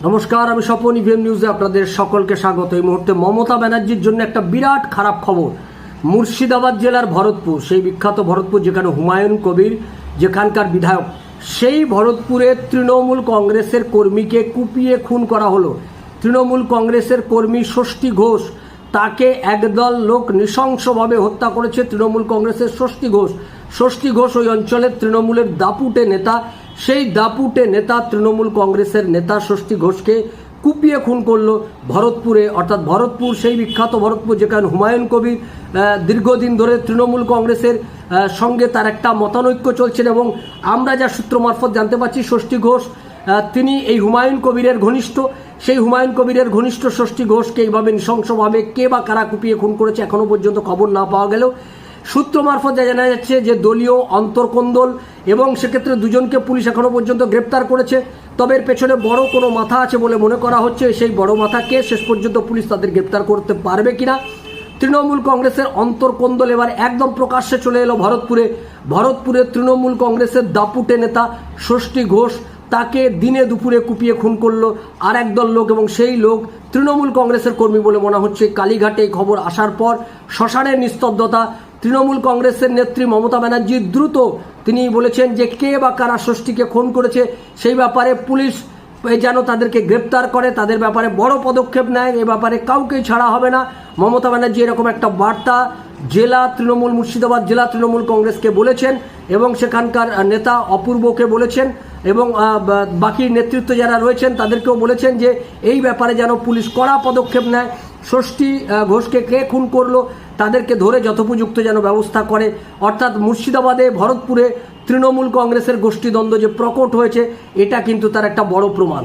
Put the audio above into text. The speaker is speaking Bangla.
নমস্কার, আমি স্বপন। ইভিএম নিউজে আপনাদের সকলকে স্বাগত। এই মুহূর্তে মমতা ব্যানার্জির জন্য একটা বিরাট খারাপ খবর। মুর্শিদাবাদ জেলার ভরতপুর, সেই বিখ্যাত ভরতপুর যেখানে হুমায়ুন কবির যেখানকার বিধায়ক, সেই ভরতপুরে তৃণমূল কংগ্রেসের কর্মীকে কুপিয়ে খুন করা হলো। তৃণমূল কংগ্রেসের কর্মী ষষ্ঠী ঘোষ, তাকে একদল লোক নৃশংসভাবে হত্যা করেছে। তৃণমূল কংগ্রেসের ষষ্ঠী ঘোষ ওই অঞ্চলের তৃণমূলের দাপুটে নেতা। সেই দাপুটে নেতা তৃণমূল কংগ্রেসের নেতা ষষ্ঠী ঘোষকে কুপিয়ে খুন করলো ভরতপুরে, অর্থাৎ ভরতপুর, সেই বিখ্যাত ভরতপুর যেখানে হুমায়ুন কবির দীর্ঘদিন ধরে তৃণমূল কংগ্রেসের সঙ্গে তার একটা মতানৈক্য চলছেন। এবং আমরা যা সূত্র মারফত জানতে পারছি, ষষ্ঠী ঘোষ তিনি এই হুমায়ুন কবিরের ঘনিষ্ঠ। সেই হুমায়ুন কবিরের ঘনিষ্ঠ ষষ্ঠী ঘোষকে এইভাবে নৃশংসভাবে কে বা কারা কুপিয়ে খুন করেছে এখনও পর্যন্ত খবর না পাওয়া গেলেও সূত্র মারফত যা জানা যাচ্ছে যে দলীয় অন্তর্কোন্দল, এবং সেক্ষেত্রে দুজনকে পুলিশ এখনও পর্যন্ত গ্রেপ্তার করেছে। তবে এর পেছনে বড় কোনো মাথা আছে বলে মনে করা হচ্ছে। সেই বড় মাথাকে শেষ পর্যন্ত পুলিশ তাদের গ্রেপ্তার করতে পারবে কিনা। তৃণমূল কংগ্রেসের অন্তর্কোন্দল এবার একদম প্রকাশ্যে চলে এলো ভরতপুরে তৃণমূল কংগ্রেসের দাপুটে নেতা ষষ্ঠী ঘোষ, তাকে দিনে দুপুরে কুপিয়ে খুন করলো আর একদল লোক, এবং সেই লোক তৃণমূল কংগ্রেসের কর্মী বলে মনে হচ্ছে। কালীঘাটে এই খবর আসার পর শ্মশানের নিস্তব্ধতা। তৃণমূল কংগ্রেসের নেত্রী মমতা ব্যানার্জি দ্রুত তিনি বলেছেন যে কে বা কারা ষষ্ঠীকে খুন করেছে সেই ব্যাপারে পুলিশ যেন তাদেরকে গ্রেপ্তার করে, তাদের ব্যাপারে বড় পদক্ষেপ নেয়। এ ব্যাপারে কাউকেই ছাড়া হবে না। মমতা ব্যানার্জি এরকম একটা বার্তা মুর্শিদাবাদ জেলা তৃণমূল কংগ্রেসকে বলেছেন, এবং সেখানকার নেতা অপূর্বকে বলেছেন, এবং বাকি নেতৃত্ব যারা রয়েছেন তাদেরকেও বলেছেন যে এই ব্যাপারে যেন পুলিশ কড়া পদক্ষেপ নেয়। ষষ্ঠী ঘোষকে কে খুন করলো তাদেরকে ধরে যথোপযুক্ত যেন ব্যবস্থা করে। অর্থাৎ মুর্শিদাবাদে ভরতপুরে তৃণমূল কংগ্রেসের গোষ্ঠীদ্বন্দ্ব যে প্রকট হয়েছে, এটা কিন্তু তার একটা বড় প্রমাণ।